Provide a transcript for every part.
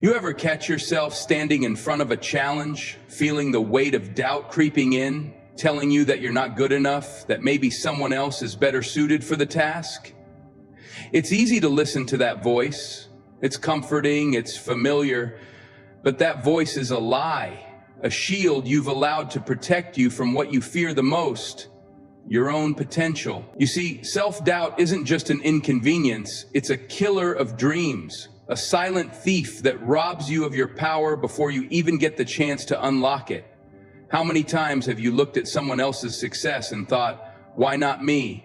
You ever catch yourself standing in front of a challenge, feeling the weight of doubt creeping in, telling you that you're not good enough, that maybe someone else is better suited for the task? It's easy to listen to that voice. It's comforting, it's familiar, but that voice is a lie, a shield you've allowed to protect you from what you fear the most, your own potential. You see, self-doubt isn't just an inconvenience, it's a killer of dreams. A silent thief that robs you of your power before you even get the chance to unlock it. How many times have you looked at someone else's success and thought, why not me?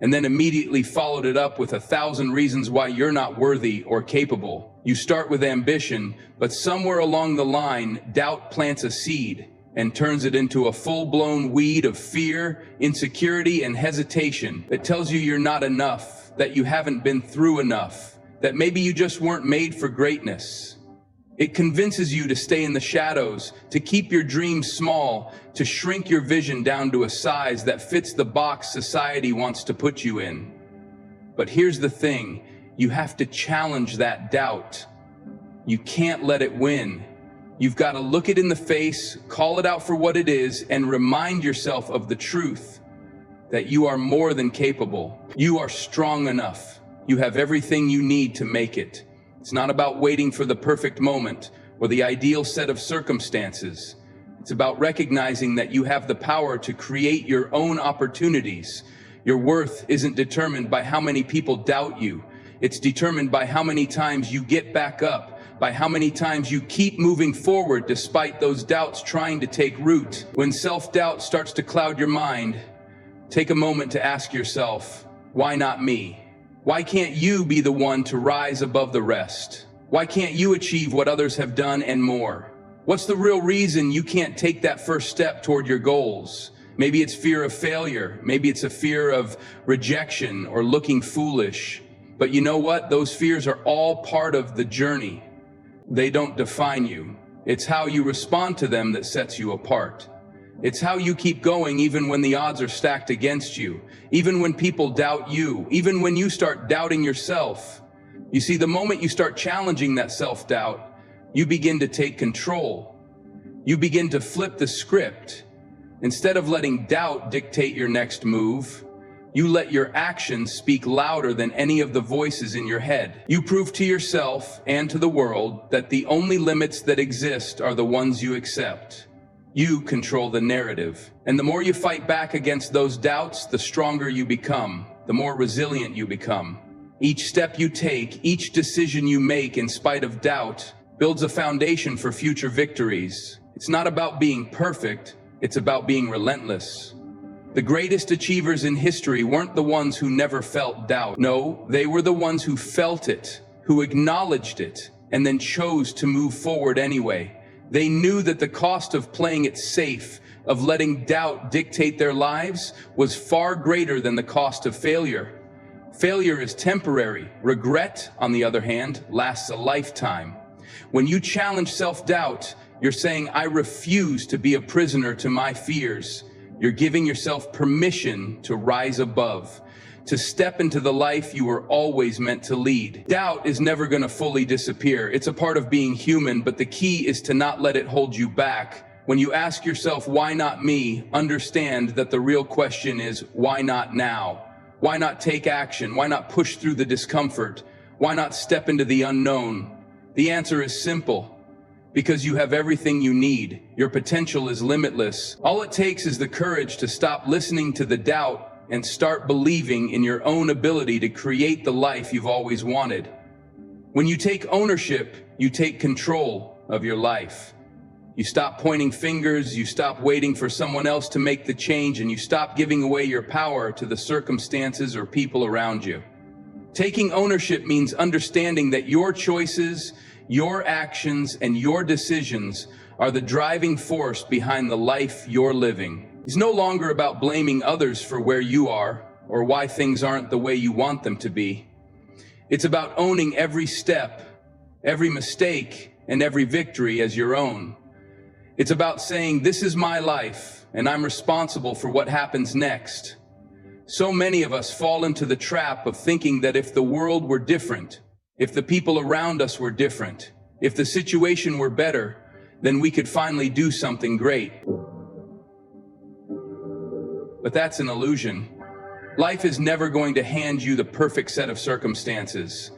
And then immediately followed it up with 1,000 reasons why you're not worthy or capable. You start with ambition, but somewhere along the line, doubt plants a seed and turns it into a full-blown weed of fear, insecurity, and hesitation that tells you you're not enough, that you haven't been through enough, that maybe you just weren't made for greatness. It convinces you to stay in the shadows, to keep your dreams small, to shrink your vision down to a size that fits the box society wants to put you in. But here's the thing, you have to challenge that doubt. You can't let it win. You've got to look it in the face, call it out for what it is, and remind yourself of the truth, that you are more than capable. You are strong enough. You have everything you need to make it. It's not about waiting for the perfect moment or the ideal set of circumstances. It's about recognizing that you have the power to create your own opportunities. Your worth isn't determined by how many people doubt you. It's determined by how many times you get back up, by how many times you keep moving forward despite those doubts trying to take root. When self-doubt starts to cloud your mind, take a moment to ask yourself, why not me? Why can't you be the one to rise above the rest? Why can't you achieve what others have done and more? What's the real reason you can't take that first step toward your goals? Maybe it's fear of failure. Maybe it's a fear of rejection or looking foolish. But you know what? Those fears are all part of the journey. They don't define you. It's how you respond to them that sets you apart. It's how you keep going even when the odds are stacked against you, even when people doubt you, even when you start doubting yourself. You see, the moment you start challenging that self-doubt, you begin to take control. You begin to flip the script. Instead of letting doubt dictate your next move, you let your actions speak louder than any of the voices in your head. You prove to yourself and to the world that the only limits that exist are the ones you accept. You control the narrative. And the more you fight back against those doubts, the stronger you become, the more resilient you become. Each step you take, each decision you make in spite of doubt, builds a foundation for future victories. It's not about being perfect, it's about being relentless. The greatest achievers in history weren't the ones who never felt doubt. No, they were the ones who felt it, who acknowledged it, and then chose to move forward anyway. They knew that the cost of playing it safe, of letting doubt dictate their lives, was far greater than the cost of failure. Failure is temporary. Regret, on the other hand, lasts a lifetime. When you challenge self-doubt, you're saying, I refuse to be a prisoner to my fears. You're giving yourself permission to rise above, to step into the life you were always meant to lead. Doubt is never going to fully disappear. It's a part of being human, but the key is to not let it hold you back. When you ask yourself, why not me? Understand that the real question is, why not now? Why not take action? Why not push through the discomfort? Why not step into the unknown? The answer is simple. Because you have everything you need. Your potential is limitless. All it takes is the courage to stop listening to the doubt and start believing in your own ability to create the life you've always wanted. When you take ownership, you take control of your life. You stop pointing fingers, you stop waiting for someone else to make the change, and you stop giving away your power to the circumstances or people around you. Taking ownership means understanding that your choices, your actions, and your decisions are the driving force behind the life you're living. It's no longer about blaming others for where you are or why things aren't the way you want them to be. It's about owning every step, every mistake, and every victory as your own. It's about saying, this is my life, and I'm responsible for what happens next. So many of us fall into the trap of thinking that if the world were different, if the people around us were different, If the situation were better, then we could finally do something great. But that's an illusion. Life is never going to hand you the perfect set of circumstances.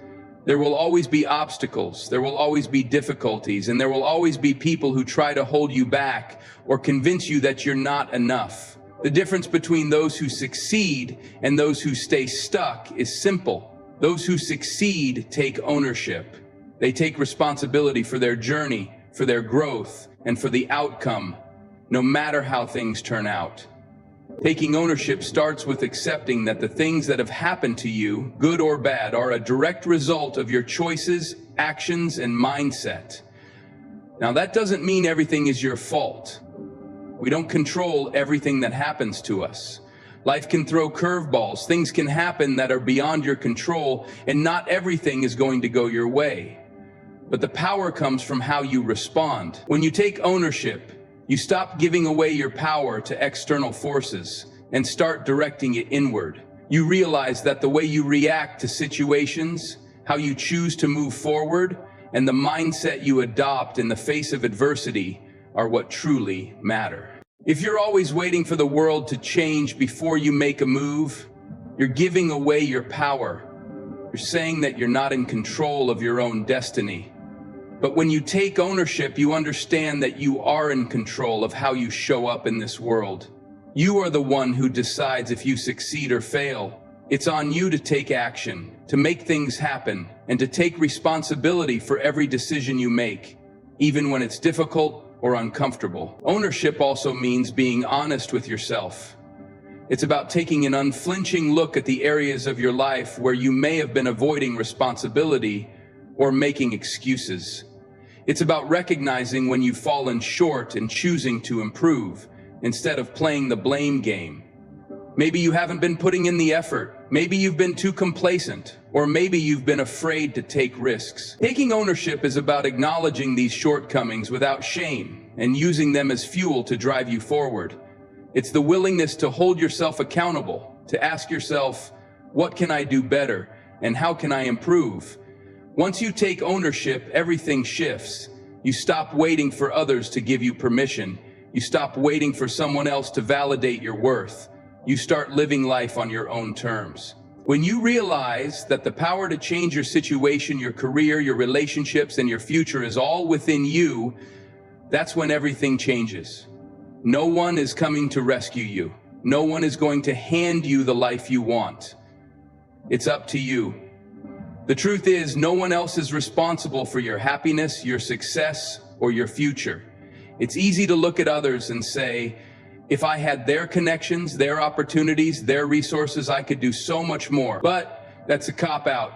There will always be obstacles, there will always be difficulties, and there will always be people who try to hold you back or convince you that you're not enough. The difference between those who succeed and those who stay stuck is simple. Those who succeed take ownership. They take responsibility for their journey, for their growth, and for the outcome, no matter how things turn out. Taking ownership starts with accepting that the things that have happened to you, good or bad, are a direct result of your choices, actions, and mindset. Now, that doesn't mean everything is your fault. We don't control everything that happens to us. Life can throw curveballs. Things can happen that are beyond your control, and not everything is going to go your way. But the power comes from how you respond. When you take ownership, you stop giving away your power to external forces and start directing it inward. You realize that the way you react to situations, how you choose to move forward, and the mindset you adopt in the face of adversity are what truly matter. If you're always waiting for the world to change before you make a move, you're giving away your power. You're saying that you're not in control of your own destiny. But when you take ownership, you understand that you are in control of how you show up in this world. You are the one who decides if you succeed or fail. It's on you to take action, to make things happen, and to take responsibility for every decision you make, even when it's difficult or uncomfortable. Ownership also means being honest with yourself. It's about taking an unflinching look at the areas of your life where you may have been avoiding responsibility or making excuses. It's about recognizing when you've fallen short and choosing to improve, instead of playing the blame game. Maybe you haven't been putting in the effort, maybe you've been too complacent, or maybe you've been afraid to take risks. Taking ownership is about acknowledging these shortcomings without shame and using them as fuel to drive you forward. It's the willingness to hold yourself accountable, to ask yourself, what can I do better, and how can I improve? Once you take ownership, everything shifts. You stop waiting for others to give you permission. You stop waiting for someone else to validate your worth. You start living life on your own terms. When you realize that the power to change your situation, your career, your relationships, and your future is all within you, that's when everything changes. No one is coming to rescue you. No one is going to hand you the life you want. It's up to you. The truth is, no one else is responsible for your happiness, your success, or your future. It's easy to look at others and say, if I had their connections, their opportunities, their resources, I could do so much more. But that's a cop-out.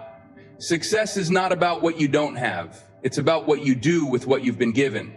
Success is not about what you don't have. It's about what you do with what you've been given.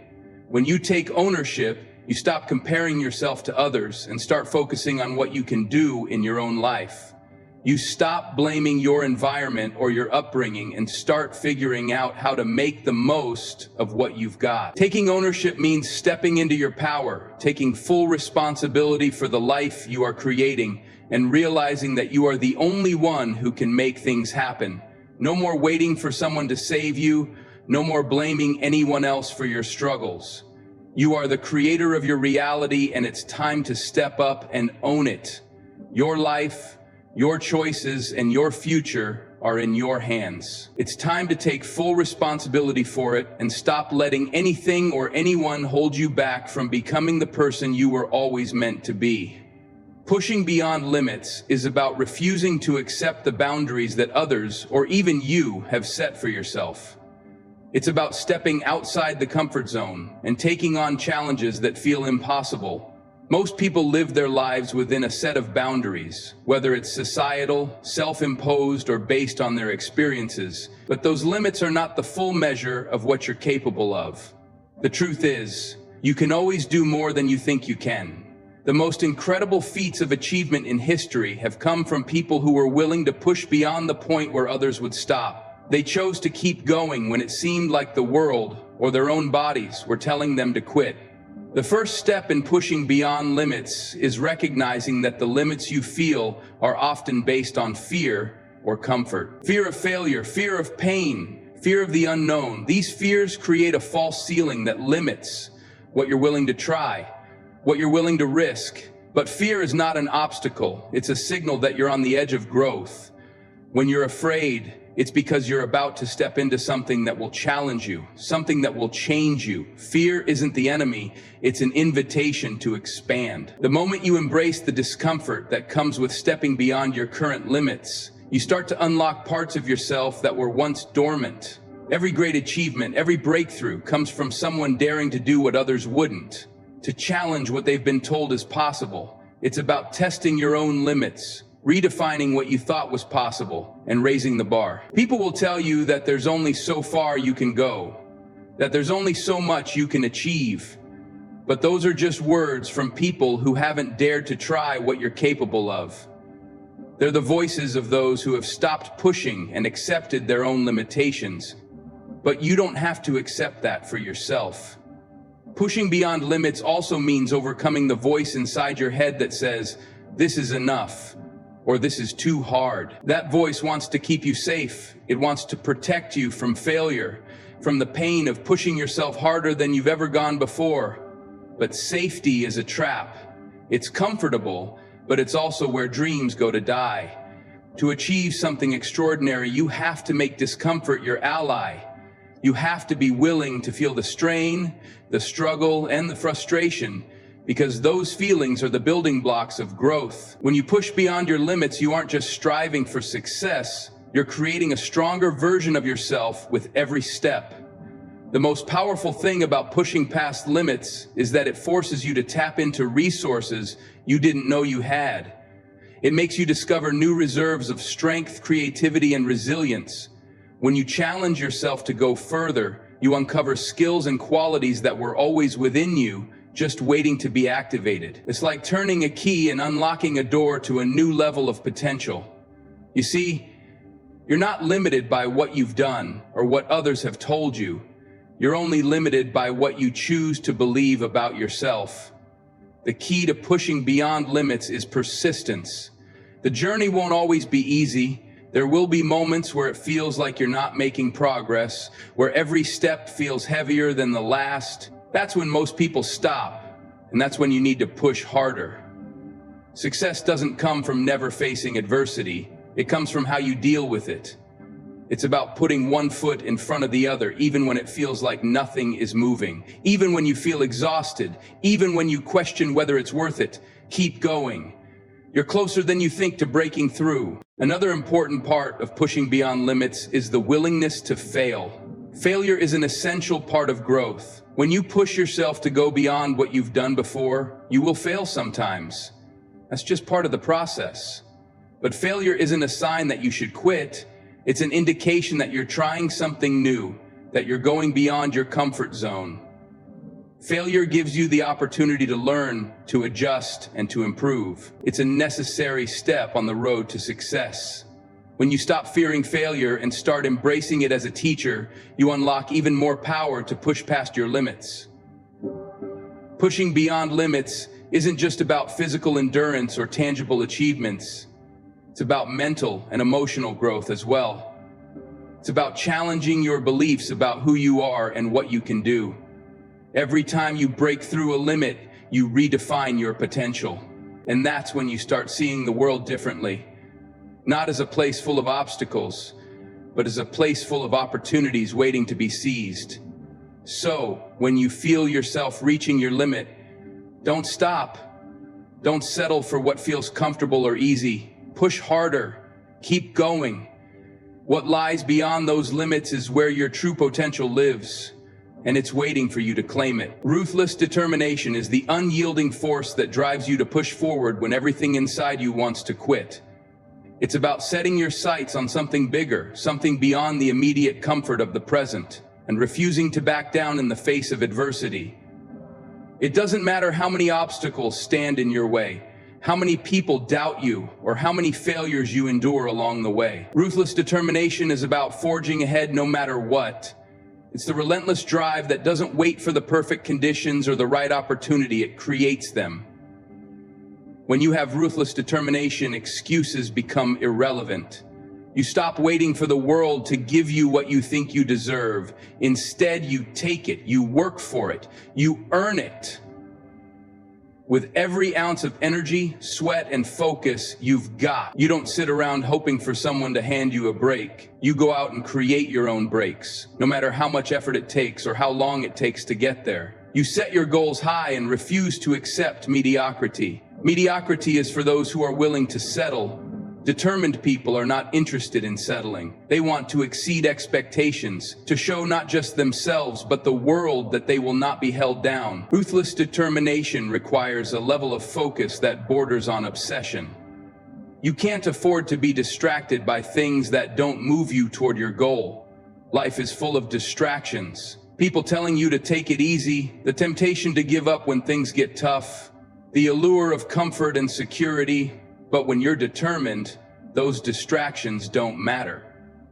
When you take ownership, you stop comparing yourself to others and start focusing on what you can do in your own life. You stop blaming your environment or your upbringing and start figuring out how to make the most of what you've got. Taking ownership means stepping into your power, taking full responsibility for the life you are creating, and realizing that you are the only one who can make things happen. No more waiting for someone to save you, no more blaming anyone else for your struggles. You are the creator of your reality, and it's time to step up and own it. Your life, your choices, and your future are in your hands. It's time to take full responsibility for it and stop letting anything or anyone hold you back from becoming the person you were always meant to be. Pushing beyond limits is about refusing to accept the boundaries that others, or even you, have set for yourself. It's about stepping outside the comfort zone and taking on challenges that feel impossible. Most people live their lives within a set of boundaries, whether it's societal, self-imposed, or based on their experiences. But those limits are not the full measure of what you're capable of. The truth is, you can always do more than you think you can. The most incredible feats of achievement in history have come from people who were willing to push beyond the point where others would stop. They chose to keep going when it seemed like the world or their own bodies were telling them to quit. The first step in pushing beyond limits is recognizing that the limits you feel are often based on fear or comfort. Fear of failure, fear of pain, fear of the unknown. These fears create a false ceiling that limits what you're willing to try, what you're willing to risk. But fear is not an obstacle. It's a signal that you're on the edge of growth. When you're afraid, it's because you're about to step into something that will challenge you, something that will change you. Fear isn't the enemy, it's an invitation to expand. The moment you embrace the discomfort that comes with stepping beyond your current limits, you start to unlock parts of yourself that were once dormant. Every great achievement, every breakthrough comes from someone daring to do what others wouldn't, to challenge what they've been told is possible. It's about testing your own limits, redefining what you thought was possible, and raising the bar. People will tell you that there's only so far you can go, that there's only so much you can achieve. But those are just words from people who haven't dared to try what you're capable of. They're the voices of those who have stopped pushing and accepted their own limitations. But you don't have to accept that for yourself. Pushing beyond limits also means overcoming the voice inside your head that says, "This is enough," or "This is too hard." That voice wants to keep you safe. It wants to protect you from failure, from the pain of pushing yourself harder than you've ever gone before. But safety is a trap. It's comfortable, but it's also where dreams go to die. To achieve something extraordinary, you have to make discomfort your ally. You have to be willing to feel the strain, the struggle, and the frustration, because those feelings are the building blocks of growth. When you push beyond your limits, you aren't just striving for success, you're creating a stronger version of yourself with every step. The most powerful thing about pushing past limits is that it forces you to tap into resources you didn't know you had. It makes you discover new reserves of strength, creativity, and resilience. When you challenge yourself to go further, you uncover skills and qualities that were always within you, just waiting to be activated. It's like turning a key and unlocking a door to a new level of potential. You see, you're not limited by what you've done or what others have told you. You're only limited by what you choose to believe about yourself. The key to pushing beyond limits is persistence. The journey won't always be easy. There will be moments where it feels like you're not making progress, where every step feels heavier than the last. That's when most people stop, and that's when you need to push harder. Success doesn't come from never facing adversity. It comes from how you deal with it. It's about putting one foot in front of the other, even when it feels like nothing is moving, even when you feel exhausted, even when you question whether it's worth it. Keep going. You're closer than you think to breaking through. Another important part of pushing beyond limits is the willingness to fail. Failure is an essential part of growth. When you push yourself to go beyond what you've done before, you will fail sometimes. That's just part of the process. But failure isn't a sign that you should quit. It's an indication that you're trying something new, that you're going beyond your comfort zone. Failure gives you the opportunity to learn, to adjust, and to improve. It's a necessary step on the road to success. When you stop fearing failure and start embracing it as a teacher, you unlock even more power to push past your limits. Pushing beyond limits isn't just about physical endurance or tangible achievements. It's about mental and emotional growth as well. It's about challenging your beliefs about who you are and what you can do. Every time you break through a limit, you redefine your potential. And that's when you start seeing the world differently. Not as a place full of obstacles, but as a place full of opportunities waiting to be seized. So, when you feel yourself reaching your limit, don't stop. Don't settle for what feels comfortable or easy. Push harder. Keep going. What lies beyond those limits is where your true potential lives, and it's waiting for you to claim it. Ruthless determination is the unyielding force that drives you to push forward when everything inside you wants to quit. It's about setting your sights on something bigger, something beyond the immediate comfort of the present, and refusing to back down in the face of adversity. It doesn't matter how many obstacles stand in your way, how many people doubt you, or how many failures you endure along the way. Ruthless determination is about forging ahead no matter what. It's the relentless drive that doesn't wait for the perfect conditions or the right opportunity, it creates them. When you have ruthless determination, excuses become irrelevant. You stop waiting for the world to give you what you think you deserve. Instead, you take it, you work for it, you earn it. With every ounce of energy, sweat, and focus you've got. You don't sit around hoping for someone to hand you a break. You go out and create your own breaks, no matter how much effort it takes or how long it takes to get there. You set your goals high and refuse to accept mediocrity. Mediocrity is for those who are willing to settle. Determined people are not interested in settling. They want to exceed expectations, to show not just themselves but the world that they will not be held down. Ruthless determination requires a level of focus that borders on obsession. You can't afford to be distracted by things that don't move you toward your goal. Life is full of distractions. People telling you to take it easy, the temptation to give up when things get tough, the allure of comfort and security. But when you're determined, those distractions don't matter.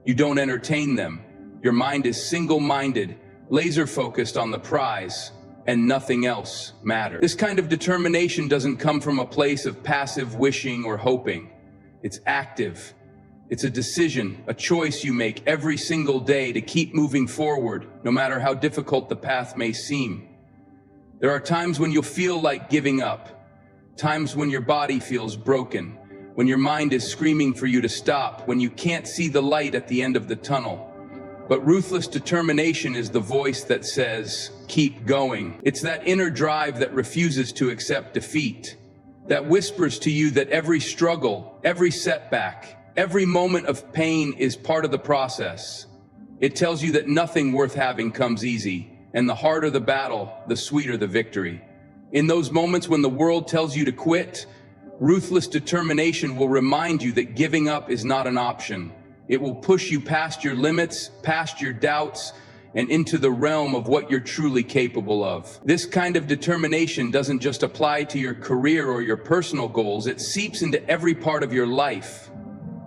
You don't entertain them. Your mind is single-minded, laser-focused on the prize, and nothing else matters. This kind of determination doesn't come from a place of passive wishing or hoping. It's active. It's a decision, a choice you make every single day to keep moving forward, no matter how difficult the path may seem. There are times when you'll feel like giving up. Times when your body feels broken, when your mind is screaming for you to stop, when you can't see the light at the end of the tunnel. But ruthless determination is the voice that says, keep going. It's that inner drive that refuses to accept defeat, that whispers to you that every struggle, every setback, every moment of pain is part of the process. It tells you that nothing worth having comes easy, and the harder the battle, the sweeter the victory. In those moments when the world tells you to quit, ruthless determination will remind you that giving up is not an option. It will push you past your limits, past your doubts, and into the realm of what you're truly capable of. This kind of determination doesn't just apply to your career or your personal goals, it seeps into every part of your life.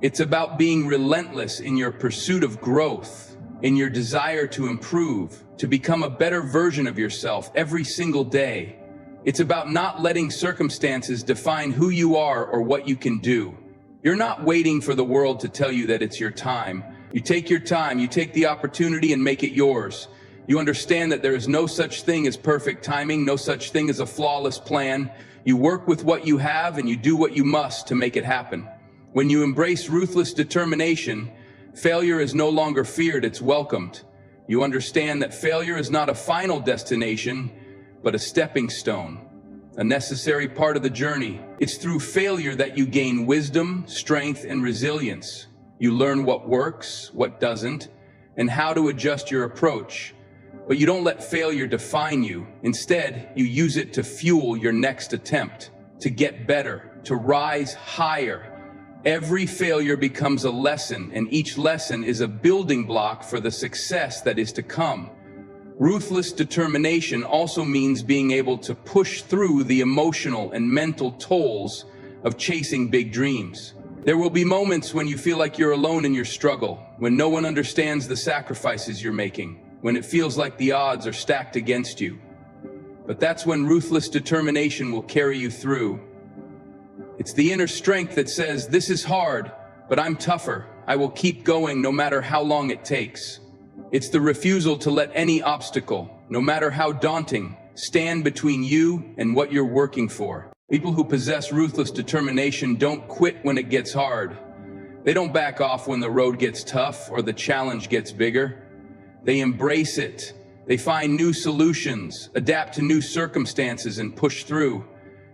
It's about being relentless in your pursuit of growth, in your desire to improve, to become a better version of yourself every single day. It's about not letting circumstances define who you are or what you can do. You're not waiting for the world to tell you that it's your time. You take your time, you take the opportunity and make it yours. You understand that there is no such thing as perfect timing, no such thing as a flawless plan. You work with what you have and you do what you must to make it happen. When you embrace ruthless determination, failure is no longer feared, it's welcomed. You understand that failure is not a final destination, but a stepping stone, a necessary part of the journey. It's through failure that you gain wisdom, strength, and resilience. You learn what works, what doesn't, and how to adjust your approach. But you don't let failure define you. Instead, you use it to fuel your next attempt, to get better, to rise higher. Every failure becomes a lesson, and each lesson is a building block for the success that is to come. Ruthless determination also means being able to push through the emotional and mental tolls of chasing big dreams. There will be moments when you feel like you're alone in your struggle, when no one understands the sacrifices you're making, when it feels like the odds are stacked against you. But that's when ruthless determination will carry you through. It's the inner strength that says, this is hard, but I'm tougher. I will keep going no matter how long it takes. It's the refusal to let any obstacle, no matter how daunting, stand between you and what you're working for. People who possess ruthless determination don't quit when it gets hard. They don't back off when the road gets tough or the challenge gets bigger. They embrace it. They find new solutions, adapt to new circumstances, and push through.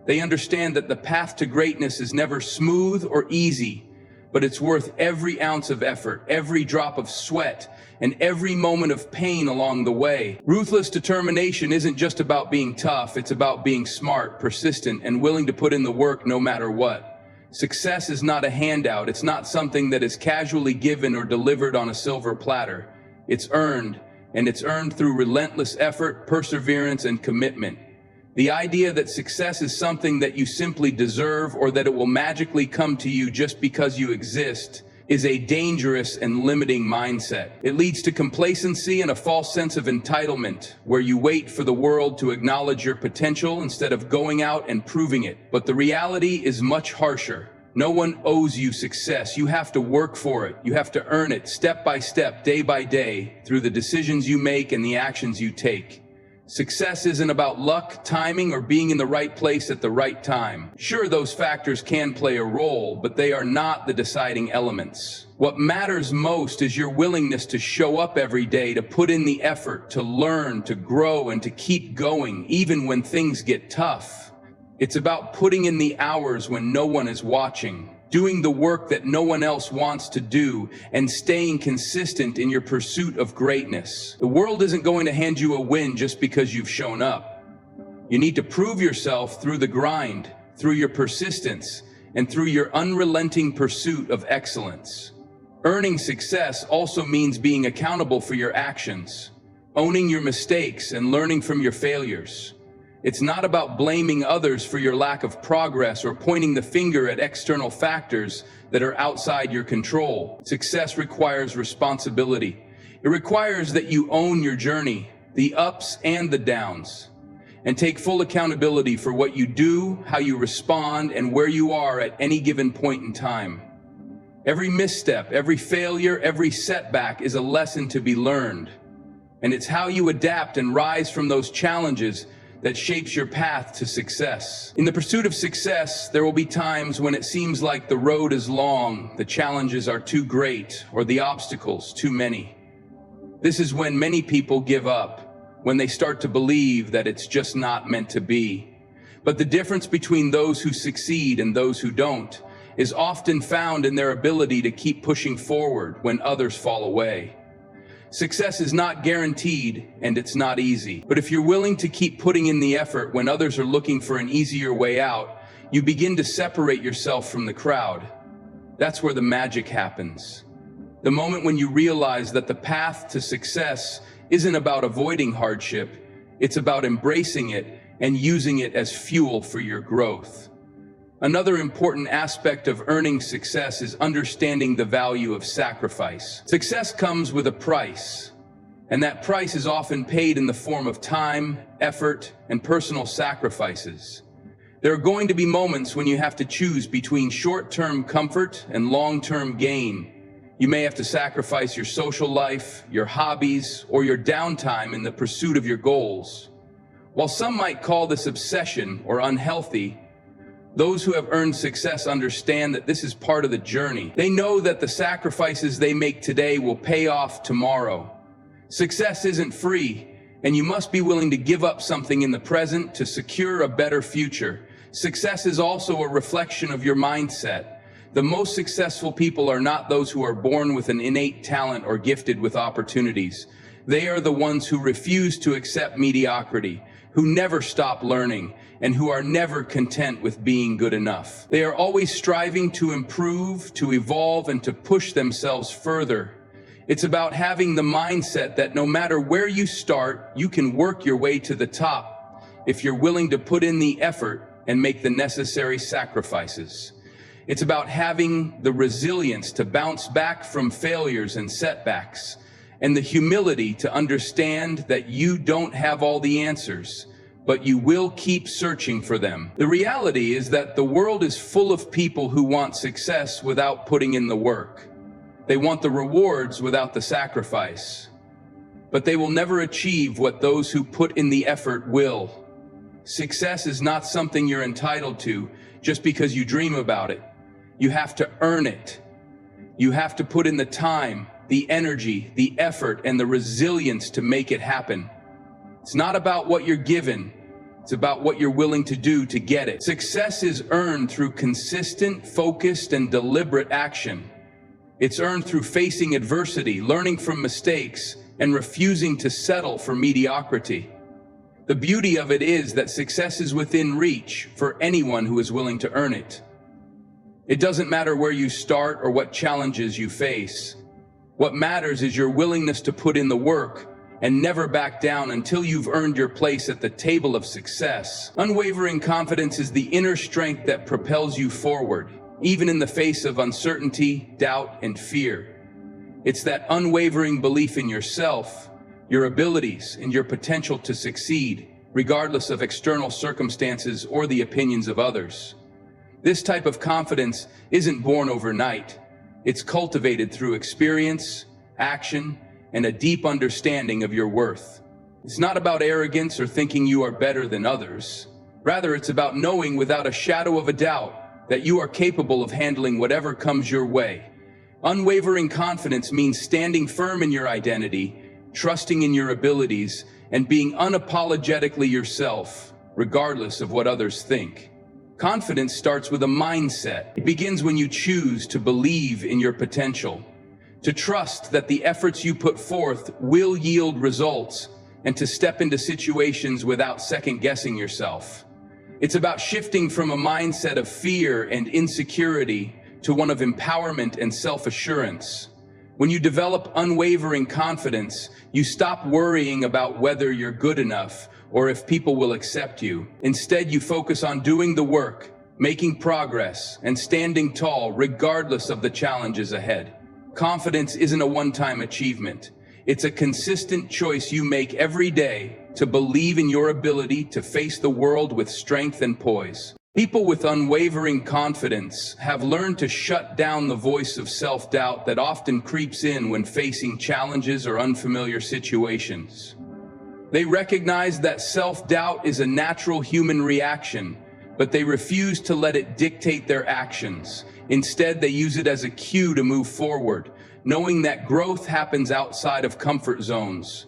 They understand that the path to greatness is never smooth or easy, but it's worth every ounce of effort, every drop of sweat, and every moment of pain along the way. Ruthless determination isn't just about being tough, it's about being smart, persistent, and willing to put in the work no matter what. Success is not a handout, it's not something that is casually given or delivered on a silver platter. It's earned, and it's earned through relentless effort, perseverance, and commitment. The idea that success is something that you simply deserve or that it will magically come to you just because you exist is a dangerous and limiting mindset. It leads to complacency and a false sense of entitlement, where you wait for the world to acknowledge your potential instead of going out and proving it. But the reality is much harsher. No one owes you success. You have to work for it. You have to earn it step by step, day by day, through the decisions you make and the actions you take. Success isn't about luck, timing, or being in the right place at the right time. Sure, those factors can play a role, but they are not the deciding elements. What matters most is your willingness to show up every day, to put in the effort, to learn, to grow, and to keep going, even when things get tough. It's about putting in the hours when no one is watching, doing the work that no one else wants to do, and staying consistent in your pursuit of greatness. The world isn't going to hand you a win just because you've shown up. You need to prove yourself through the grind, through your persistence, and through your unrelenting pursuit of excellence. Earning success also means being accountable for your actions, owning your mistakes, and learning from your failures. It's not about blaming others for your lack of progress or pointing the finger at external factors that are outside your control. Success requires responsibility. It requires that you own your journey, the ups and the downs, and take full accountability for what you do, how you respond, and where you are at any given point in time. Every misstep, every failure, every setback is a lesson to be learned. And it's how you adapt and rise from those challenges that shapes your path to success. In the pursuit of success, there will be times when it seems like the road is long, the challenges are too great, or the obstacles too many. This is when many people give up, when they start to believe that it's just not meant to be. But the difference between those who succeed and those who don't is often found in their ability to keep pushing forward when others fall away. Success is not guaranteed, and it's not easy. But if you're willing to keep putting in the effort when others are looking for an easier way out, you begin to separate yourself from the crowd. That's where the magic happens. The moment when you realize that the path to success isn't about avoiding hardship, it's about embracing it and using it as fuel for your growth. Another important aspect of earning success is understanding the value of sacrifice. Success comes with a price, and that price is often paid in the form of time, effort, and personal sacrifices. There are going to be moments when you have to choose between short-term comfort and long-term gain. You may have to sacrifice your social life, your hobbies, or your downtime in the pursuit of your goals. While some might call this obsession or unhealthy, those who have earned success understand that this is part of the journey. They know that the sacrifices they make today will pay off tomorrow. Success isn't free, and you must be willing to give up something in the present to secure a better future. Success is also a reflection of your mindset. The most successful people are not those who are born with an innate talent or gifted with opportunities. They are the ones who refuse to accept mediocrity, who never stop learning, and who are never content with being good enough. They are always striving to improve, to evolve, and to push themselves further. It's about having the mindset that no matter where you start, you can work your way to the top if you're willing to put in the effort and make the necessary sacrifices. It's about having the resilience to bounce back from failures and setbacks, and the humility to understand that you don't have all the answers, but you will keep searching for them. The reality is that the world is full of people who want success without putting in the work. They want the rewards without the sacrifice. But they will never achieve what those who put in the effort will. Success is not something you're entitled to just because you dream about it. You have to earn it. You have to put in the time, the energy, the effort, and the resilience to make it happen. It's not about what you're given. It's about what you're willing to do to get it. Success is earned through consistent, focused, and deliberate action. It's earned through facing adversity, learning from mistakes, and refusing to settle for mediocrity. The beauty of it is that success is within reach for anyone who is willing to earn it. It doesn't matter where you start or what challenges you face. What matters is your willingness to put in the work and never back down until you've earned your place at the table of success. Unwavering confidence is the inner strength that propels you forward, even in the face of uncertainty, doubt, and fear. It's that unwavering belief in yourself, your abilities, and your potential to succeed, regardless of external circumstances or the opinions of others. This type of confidence isn't born overnight. It's cultivated through experience, action, and a deep understanding of your worth. It's not about arrogance or thinking you are better than others. Rather, it's about knowing without a shadow of a doubt that you are capable of handling whatever comes your way. Unwavering confidence means standing firm in your identity, trusting in your abilities, and being unapologetically yourself, regardless of what others think. Confidence starts with a mindset. It begins when you choose to believe in your potential, to trust that the efforts you put forth will yield results, and to step into situations without second-guessing yourself. It's about shifting from a mindset of fear and insecurity to one of empowerment and self-assurance. When you develop unwavering confidence, you stop worrying about whether you're good enough or if people will accept you. Instead, you focus on doing the work, making progress, and standing tall regardless of the challenges ahead. Confidence isn't a one-time achievement. It's a consistent choice you make every day to believe in your ability to face the world with strength and poise. People with unwavering confidence have learned to shut down the voice of self-doubt that often creeps in when facing challenges or unfamiliar situations. They recognize that self-doubt is a natural human reaction, but they refuse to let it dictate their actions. Instead, they use it as a cue to move forward, knowing that growth happens outside of comfort zones.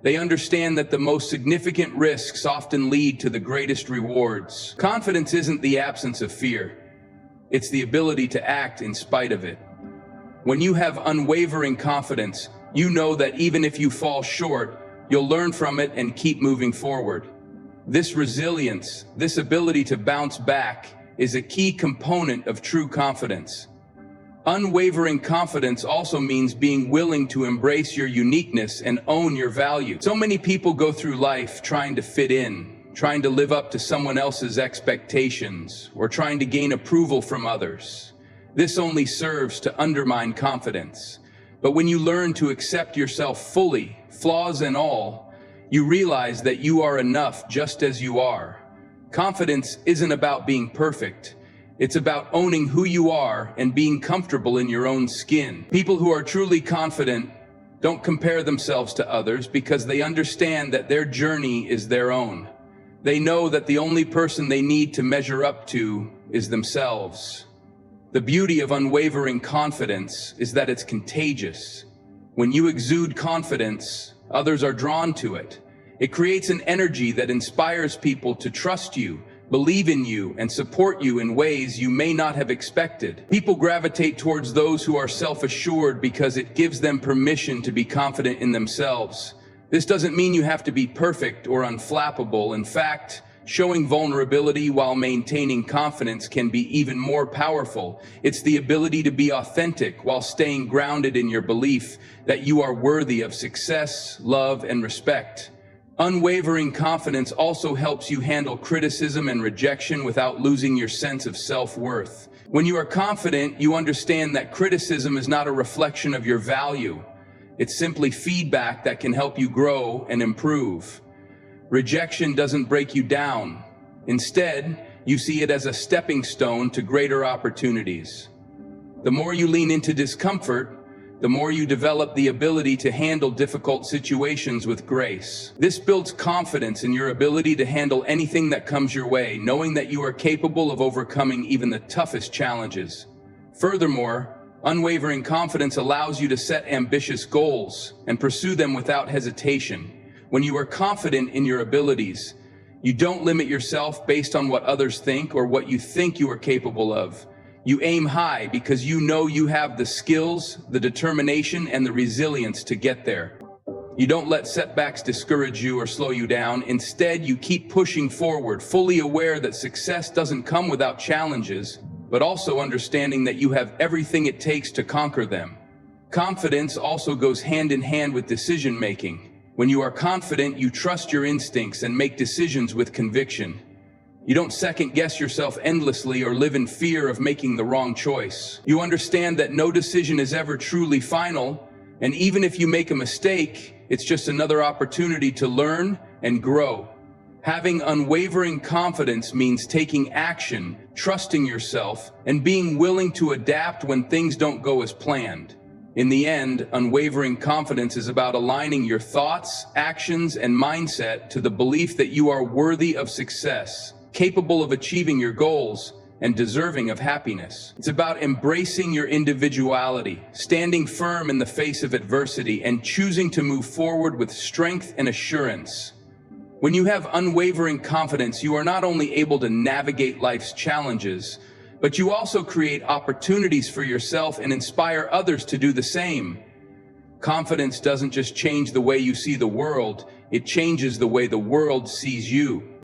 They understand that the most significant risks often lead to the greatest rewards. Confidence isn't the absence of fear. It's the ability to act in spite of it. When you have unwavering confidence, you know that even if you fall short, you'll learn from it and keep moving forward. This resilience, this ability to bounce back, is a key component of true confidence. Unwavering confidence also means being willing to embrace your uniqueness and own your value. So many people go through life trying to fit in, trying to live up to someone else's expectations, or trying to gain approval from others. This only serves to undermine confidence. But when you learn to accept yourself fully, flaws and all, you realize that you are enough just as you are. Confidence isn't about being perfect. It's about owning who you are and being comfortable in your own skin. People who are truly confident don't compare themselves to others because they understand that their journey is their own. They know that the only person they need to measure up to is themselves. The beauty of unwavering confidence is that it's contagious. When you exude confidence, others are drawn to it. It creates an energy that inspires people to trust you, believe in you, and support you in ways you may not have expected. People gravitate towards those who are self-assured because it gives them permission to be confident in themselves. This doesn't mean you have to be perfect or unflappable. In fact, showing vulnerability while maintaining confidence can be even more powerful. It's the ability to be authentic while staying grounded in your belief that you are worthy of success, love, and respect. Unwavering confidence also helps you handle criticism and rejection without losing your sense of self-worth. When you are confident, you understand that criticism is not a reflection of your value. It's simply feedback that can help you grow and improve. Rejection doesn't break you down. Instead, you see it as a stepping stone to greater opportunities. The more you lean into discomfort, the more you develop the ability to handle difficult situations with grace. This builds confidence in your ability to handle anything that comes your way, knowing that you are capable of overcoming even the toughest challenges. Furthermore, unwavering confidence allows you to set ambitious goals and pursue them without hesitation. When you are confident in your abilities, you don't limit yourself based on what others think or what you think you are capable of. You aim high because you know you have the skills, the determination, and the resilience to get there. You don't let setbacks discourage you or slow you down. Instead, you keep pushing forward, fully aware that success doesn't come without challenges, but also understanding that you have everything it takes to conquer them. Confidence also goes hand in hand with decision-making. When you are confident, you trust your instincts and make decisions with conviction. You don't second-guess yourself endlessly or live in fear of making the wrong choice. You understand that no decision is ever truly final, and even if you make a mistake, it's just another opportunity to learn and grow. Having unwavering confidence means taking action, trusting yourself, and being willing to adapt when things don't go as planned. In the end, unwavering confidence is about aligning your thoughts, actions, and mindset to the belief that you are worthy of success, capable of achieving your goals, and deserving of happiness. It's about embracing your individuality, standing firm in the face of adversity, and choosing to move forward with strength and assurance. When you have unwavering confidence, you are not only able to navigate life's challenges, but you also create opportunities for yourself and inspire others to do the same. Confidence doesn't just change the way you see the world, it changes the way the world sees you.